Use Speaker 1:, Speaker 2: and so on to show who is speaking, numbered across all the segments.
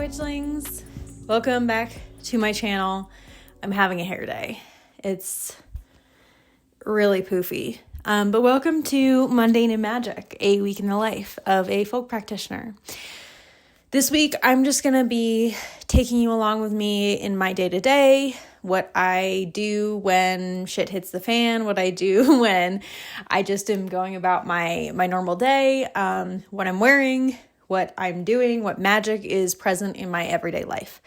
Speaker 1: witchlings, welcome back to my channel. I'm having a hair day. It's really poofy, but welcome to Mundane and Magic, a week in the life of a folk practitioner. This week I'm just gonna be taking you along with me in my day-to-day, what I do when shit hits the fan, what I do when I just am going about my normal day, what I'm wearing, what I'm doing, what magic is present in my everyday life.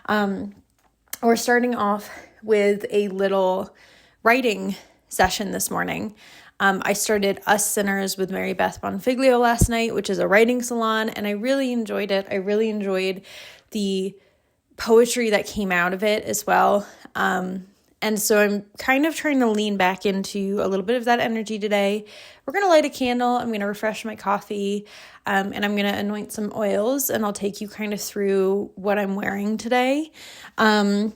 Speaker 1: We're starting off with a little writing session this morning. I started Us Sinners with Mary Beth Bonfiglio last night, which is a writing salon, and I really enjoyed it. I really enjoyed the poetry that came out of it as well. And so I'm kind of trying to lean back into a little bit of that energy today. We're going to light a candle. I'm going to refresh my coffee, and I'm going to anoint some oils, and I'll take you kind of through what I'm wearing today. In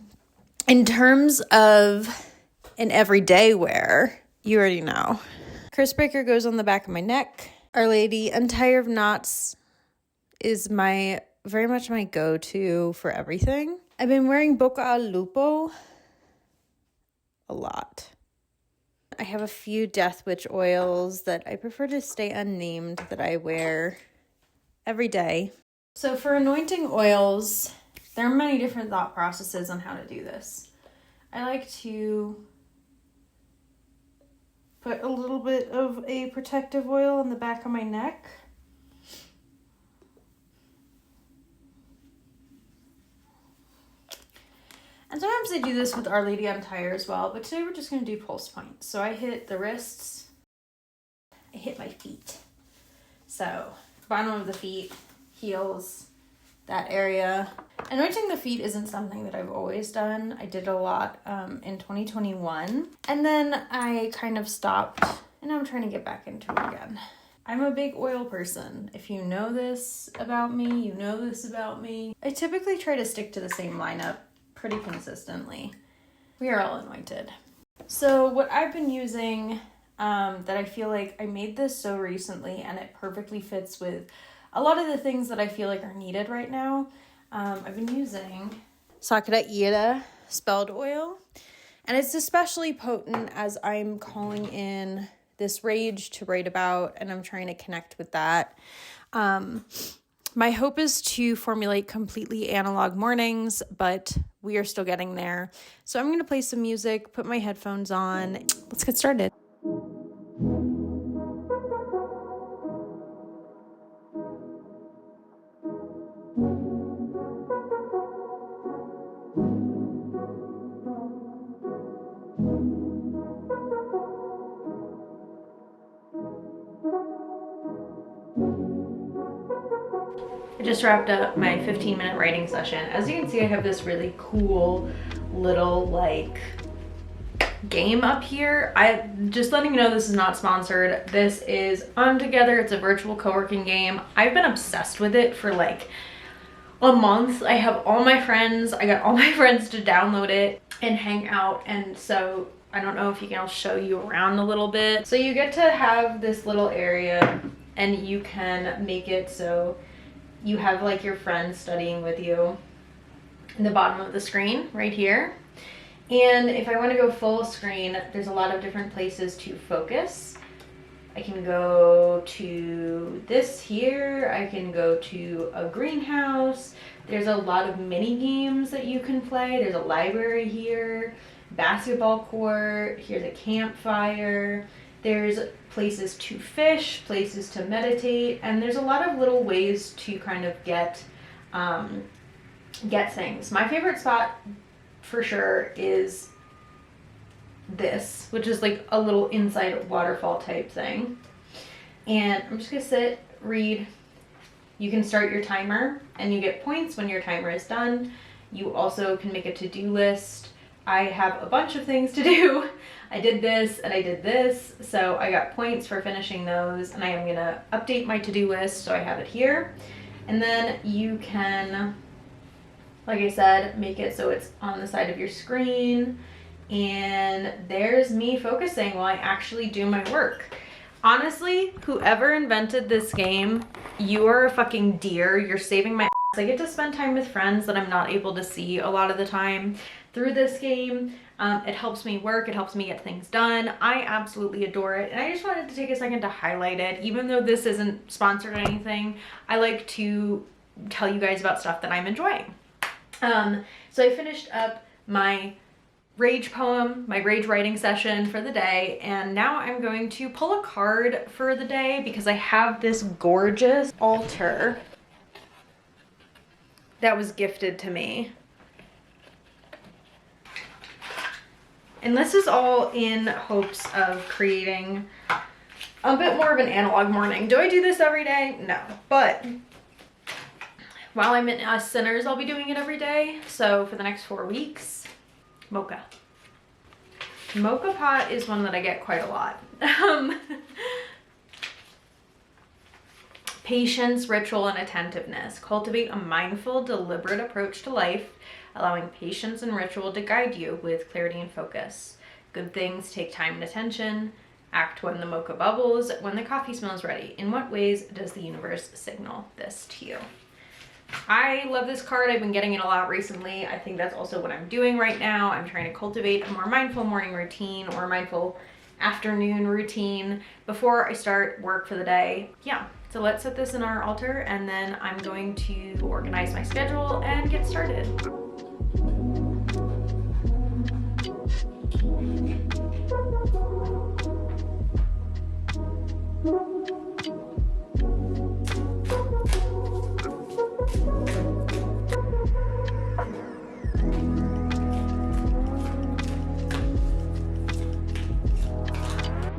Speaker 1: terms of an everyday wear, you already know. Curse Breaker goes on the back of my neck. Our Lady Untie of Knots is very much my go-to for everything. I've been wearing Bocca al Lupo a lot. I have a few Death Witch oils that I prefer to stay unnamed that I wear every day. So for anointing oils, there are many different thought processes on how to do this. I like to put a little bit of a protective oil on the back of my neck. And sometimes I do this with Our Lady Untie as well, but today we're just going to do pulse points. So I hit the wrists, I hit my feet. So bottom of the feet, heels, that area. Anointing the feet isn't something that I've always done. I did a lot in 2021. And then I kind of stopped, and I'm trying to get back into it again. I'm a big oil person. If you know this about me, you know this about me. I typically try to stick to the same lineup pretty consistently. We are all anointed. So what I've been using that I feel like I made this so recently and it perfectly fits with a lot of the things that I feel like are needed right now. I've been using Sakura Ira spelled oil, and it's especially potent as I'm calling in this rage to write about, and I'm trying to connect with that. My hope is to formulate completely analog mornings, but we are still getting there. So I'm going to play some music, put my headphones on. Let's get started. I just wrapped up my 15-minute writing session. As you can see, I have this really cool little game up here. I'm just letting you know this is not sponsored. This is Together. It's a virtual co-working game. I've been obsessed with it for a month. I have all my friends. I got all my friends to download it and hang out. And so I don't know if I'll show you around a little bit. So you get to have this little area, and you can make it so you have your friends studying with you in the bottom of the screen right here. And if I want to go full screen, there's a lot of different places to focus. I can go to this here. I can go to a greenhouse. There's a lot of mini games that you can play. There's a library here, basketball court. Here's a campfire. There's places to fish, places to meditate, and there's a lot of little ways to kind of get things. My favorite spot for sure is this, which is a little inside waterfall type thing. And I'm just gonna sit, read. You can start your timer and you get points when your timer is done. You also can make a to-do list. I have a bunch of things to do. I did this and I did this, so I got points for finishing those, and I am gonna update my to-do list so I have it here. And then you can, like I said, make it so it's on the side of your screen, and there's me focusing while I actually do my work. Honestly, whoever invented this game, you are a fucking deer. You're saving my I get to spend time with friends that I'm not able to see a lot of the time through this game. It helps me work, it helps me get things done. I absolutely adore it, and I just wanted to take a second to highlight it. Even though this isn't sponsored or anything, I like to tell you guys about stuff that I'm enjoying. So I finished up my rage poem, my rage writing session for the day, and now I'm going to pull a card for the day because I have this gorgeous altar that was gifted to me. And this is all in hopes of creating a bit more of an analog morning. Do I do this every day? No. But while I'm in Us Sinners, I'll be doing it every day. So for the next 4 weeks, mocha. Mocha pot is one that I get quite a lot. Patience, ritual, and attentiveness. Cultivate a mindful, deliberate approach to life, allowing patience and ritual to guide you with clarity and focus. Good things take time and attention. Act when the mocha bubbles, when the coffee smells ready. In what ways does the universe signal this to you? I love this card. I've been getting it a lot recently. I think that's also what I'm doing right now. I'm trying to cultivate a more mindful morning routine or mindful afternoon routine before I start work for the day. Yeah. So let's set this in our altar, and then I'm going to organize my schedule and get started.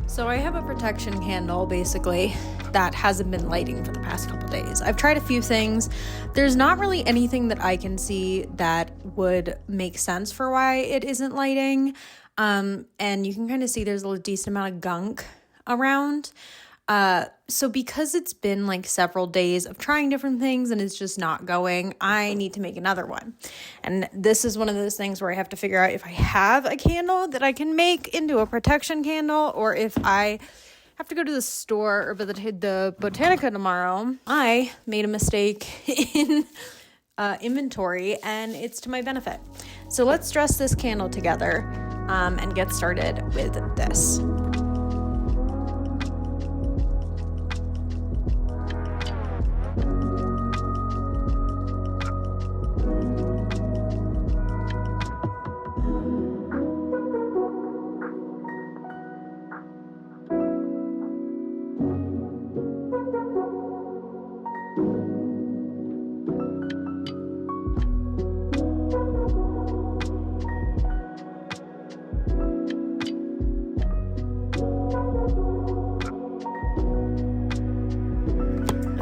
Speaker 1: So I have a protection candle, basically, that hasn't been lighting for the past couple days. I've tried a few things. There's not really anything that I can see that would make sense for why it isn't lighting. And you can kind of see there's a decent amount of gunk around. So because it's been like several days of trying different things and it's just not going, I need to make another one. And this is one of those things where I have to figure out if I have a candle that I can make into a protection candle, or if I have to go to the store or the Botanica tomorrow. I made a mistake in inventory, and it's to my benefit. So let's dress this candle together and get started with this.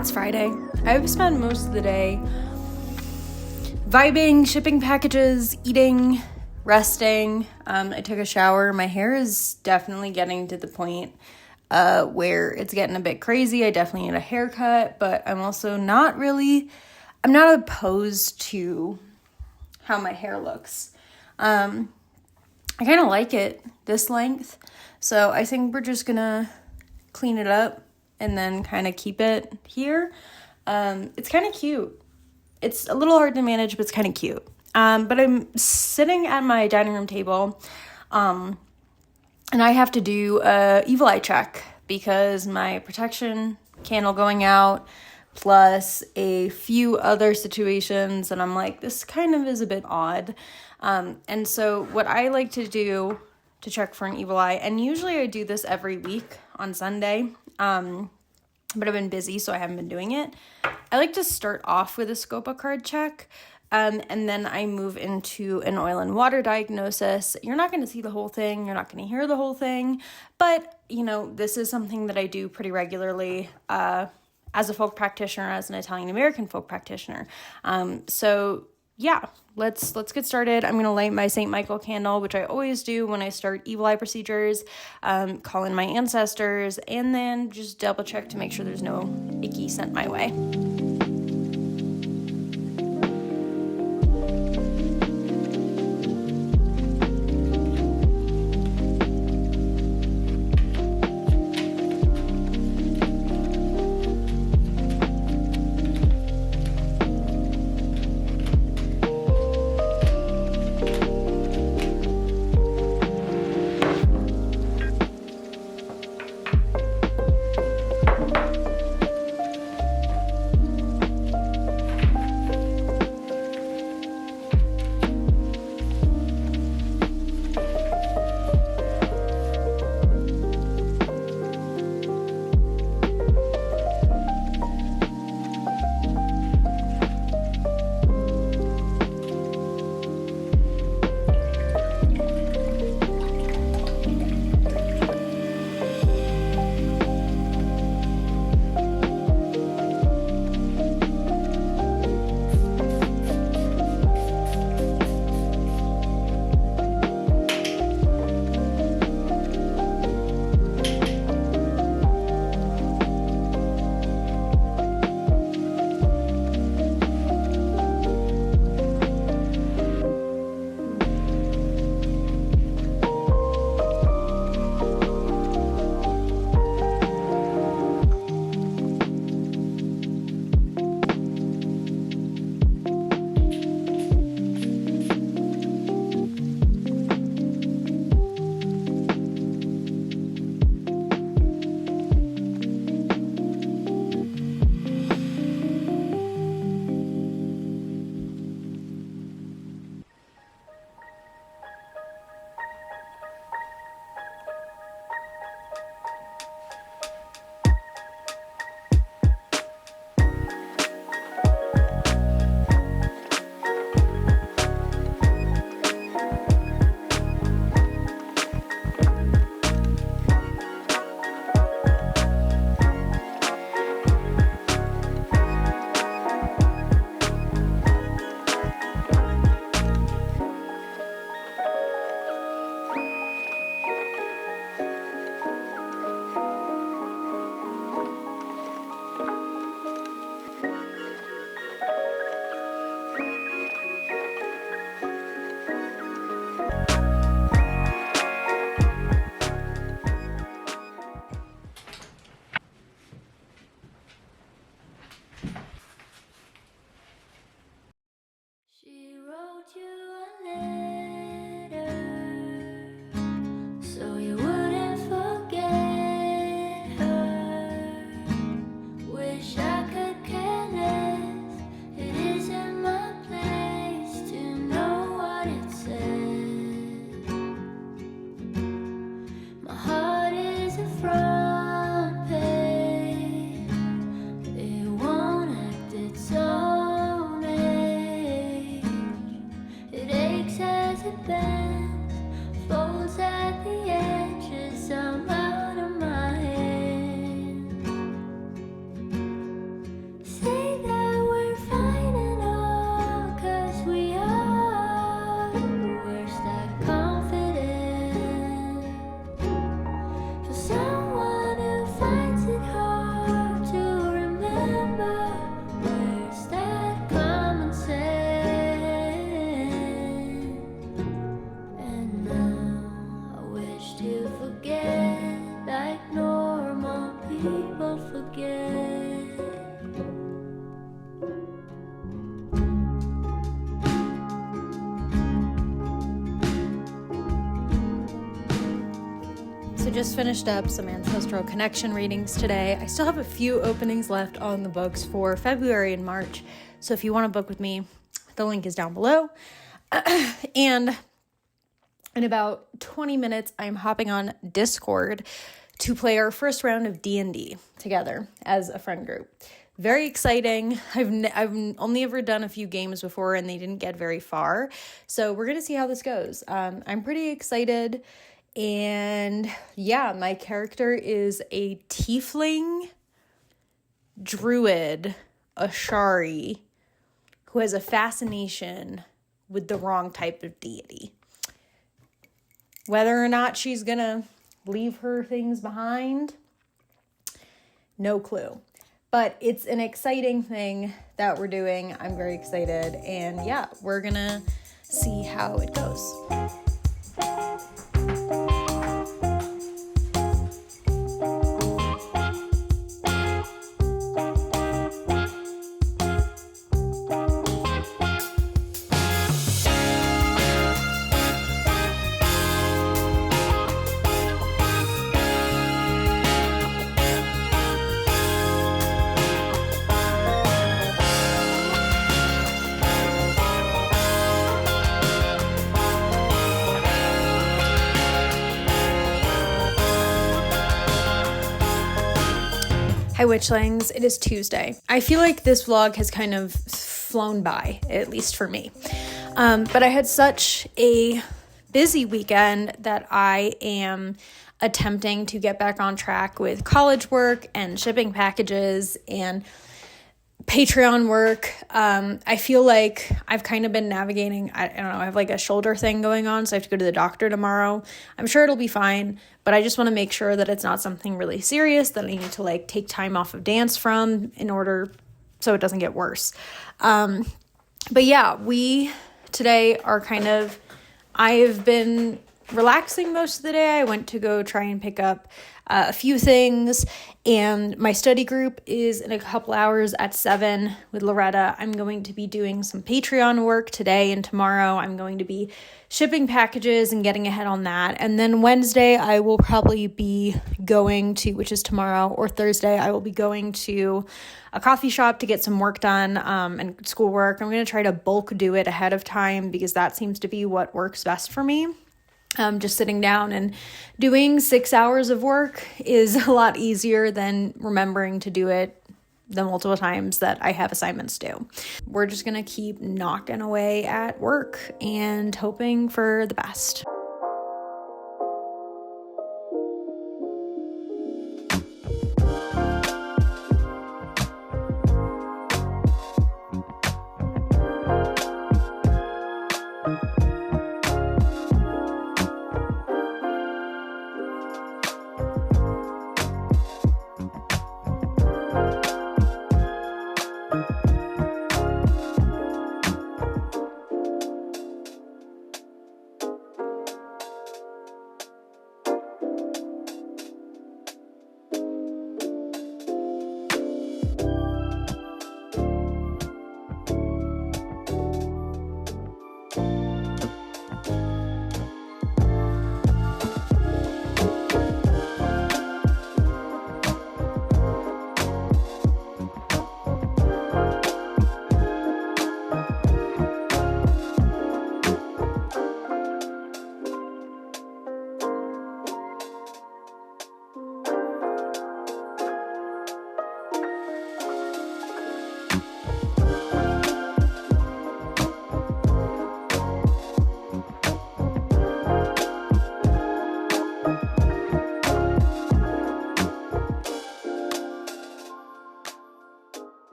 Speaker 1: It's Friday. I've spent most of the day vibing, shipping packages, eating, resting. I took a shower. My hair is definitely getting to the point where it's getting a bit crazy. I definitely need a haircut, but I'm also I'm not opposed to how my hair looks. I kind of like it this length, so I think we're just gonna clean it up and then kind of keep it here. It's kind of cute. It's a little hard to manage, but it's kind of cute. But I'm sitting at my dining room table, and I have to do a evil eye check because my protection candle going out, plus a few other situations, and I'm like, this kind of is a bit odd. And so what I like to do to check for an evil eye, and usually I do this every week on Sunday, but I've been busy, so I haven't been doing it. I like to start off with a Scopa card check, and then I move into an oil and water diagnosis. You're not going to see the whole thing. You're not going to hear the whole thing, but, this is something that I do pretty regularly as a folk practitioner, as an Italian-American folk practitioner. So yeah, let's get started. I'm going to light my St. Michael candle, which I always do when I start evil eye procedures, call in my ancestors, and then just double check to make sure there's no icky sent my way. just finished up some Ancestral Connection readings today. I still have a few openings left on the books for February and March. So if you want to book with me, the link is down below. And in about 20 minutes, I'm hopping on Discord to play our first round of D&D together as a friend group. Very exciting. I've only ever done a few games before and they didn't get very far. So we're going to see how this goes. I'm pretty excited. And yeah, my character is a tiefling druid, Ashari, who has a fascination with the wrong type of deity. Whether or not she's going to leave her things behind, no clue. But it's an exciting thing that we're doing. I'm very excited. And yeah, we're going to see how it goes. Hi Witchlings, it is Tuesday. I feel like this vlog has kind of flown by, at least for me. But I had such a busy weekend that I am attempting to get back on track with college work and shipping packages and Patreon work. I feel like I've kind of been navigating, I don't know, I have like a shoulder thing going on, so I have to go to the doctor tomorrow. I'm sure it'll be fine, but I just want to make sure that it's not something really serious that I need to like take time off of dance from in order so it doesn't get worse. But yeah, we today are I've been relaxing most of the day. I went to go try and pick up a few things, and my study group is in a couple hours at 7 with Loretta. I'm going to be doing some Patreon work today and tomorrow. I'm going to be shipping packages and getting ahead on that. And then Wednesday, I will probably be going to, which is tomorrow, or Thursday, I will be going to a coffee shop to get some work done and schoolwork. I'm going to try to bulk do it ahead of time because that seems to be what works best for me. Just sitting down and doing 6 hours of work is a lot easier than remembering to do it the multiple times that I have assignments due. We're just going to keep knocking away at work and hoping for the best.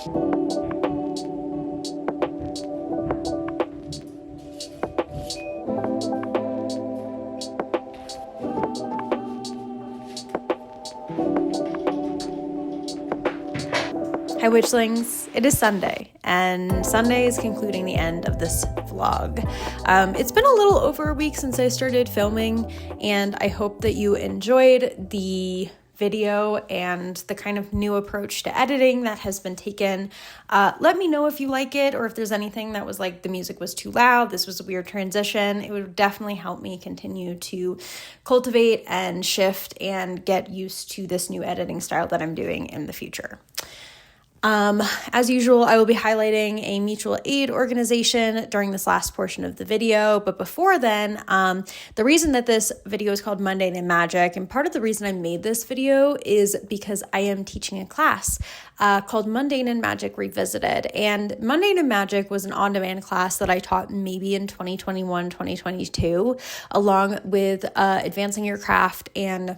Speaker 2: you.
Speaker 1: Hi Witchlings, it is Sunday, and Sunday is concluding the end of this vlog. It's been a little over a week since I started filming, and I hope that you enjoyed the video and the kind of new approach to editing that has been taken. Let me know if you like it, or if there's anything that was like the music was too loud, this was a weird transition. It would definitely help me continue to cultivate and shift and get used to this new editing style that I'm doing in the future. As usual, I will be highlighting a mutual aid organization during this last portion of the video. But before then, the reason that this video is called Mundane and Magic, and part of the reason I made this video is because I am teaching a class called Mundane and Magic Revisited. And Mundane and Magic was an on-demand class that I taught maybe in 2021, 2022, along with Advancing Your Craft and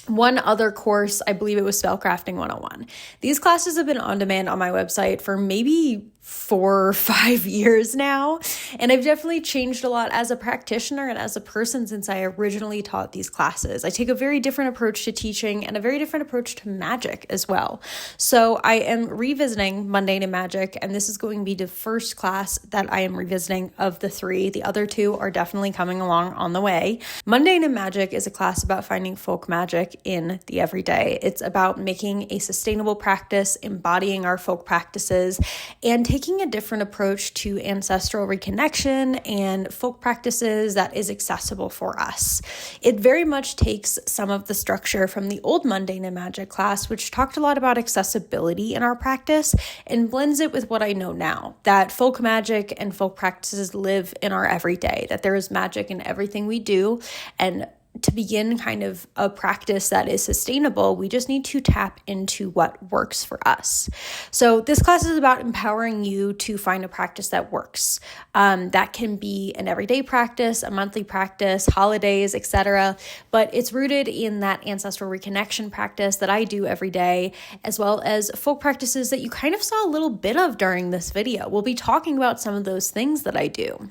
Speaker 1: one other course. I believe it was Spellcrafting 101. These classes have been on demand on my website for maybe 4 or 5 years now, and I've definitely changed a lot as a practitioner and as a person since I originally taught these classes. I take a very different approach to teaching and a very different approach to magic as well. So I am revisiting Mundane and Magic, and this is going to be the first class that I am revisiting of the 3. The other 2 are definitely coming along on the way. Mundane and Magic is a class about finding folk magic in the everyday. It's about making a sustainable practice, embodying our folk practices, and taking a different approach to ancestral reconnection and folk practices that is accessible for us. It very much takes some of the structure from the old Mundane and Magic class, which talked a lot about accessibility in our practice, and blends it with what I know now, that folk magic and folk practices live in our everyday, that there is magic in everything we do, and to begin kind of a practice that is sustainable, we just need to tap into what works for us. So this class is about empowering you to find a practice that works. That can be an everyday practice, a monthly practice, holidays, etc. But it's rooted in that ancestral reconnection practice that I do every day, as well as folk practices that you kind of saw a little bit of during this video. We'll be talking about some of those things that I do.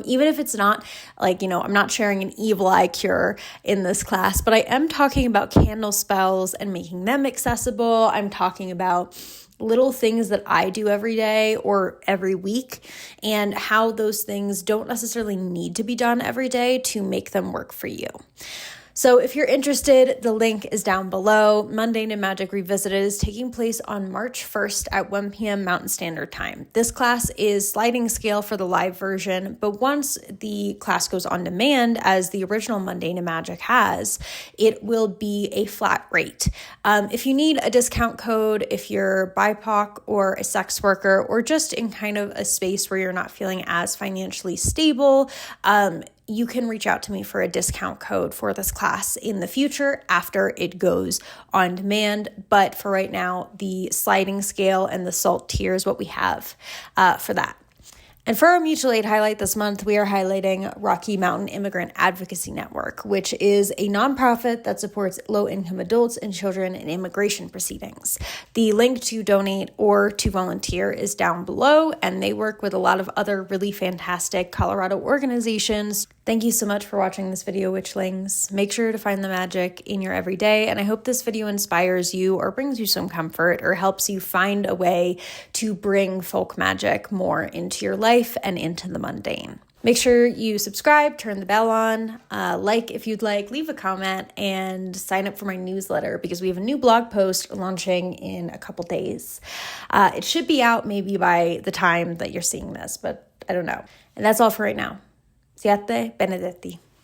Speaker 1: Even if it's not like, I'm not sharing an evil eye cure in this class, but I am talking about candle spells and making them accessible. I'm talking about little things that I do every day or every week, and how those things don't necessarily need to be done every day to make them work for you. So if you're interested, the link is down below. Mundane and Magic Revisited is taking place on March 1st at 1 p.m. Mountain Standard Time. This class is sliding scale for the live version, but once the class goes on demand, as the original Mundane and Magic has, it will be a flat rate. If you need a discount code, if you're BIPOC or a sex worker, or just in kind of a space where you're not feeling as financially stable, you can reach out to me for a discount code for this class in the future after it goes on demand. But for right now, the sliding scale and the salt tier is what we have for that. And for our mutual aid highlight this month, we are highlighting Rocky Mountain Immigrant Advocacy Network, which is a nonprofit that supports low-income adults and children in immigration proceedings. The link to donate or to volunteer is down below, and they work with a lot of other really fantastic Colorado organizations. Thank you so much for watching this video, Witchlings. Make sure to find the magic in your everyday, and I hope this video inspires you or brings you some comfort or helps you find a way to bring folk magic more into your life and into the mundane. Make sure you subscribe, turn the bell on, like if you'd like, leave a comment, and sign up for my newsletter because we have a new blog post launching in a couple days. It should be out maybe by the time that you're seeing this, but I don't know. And that's all for right now. Siate Benedetti.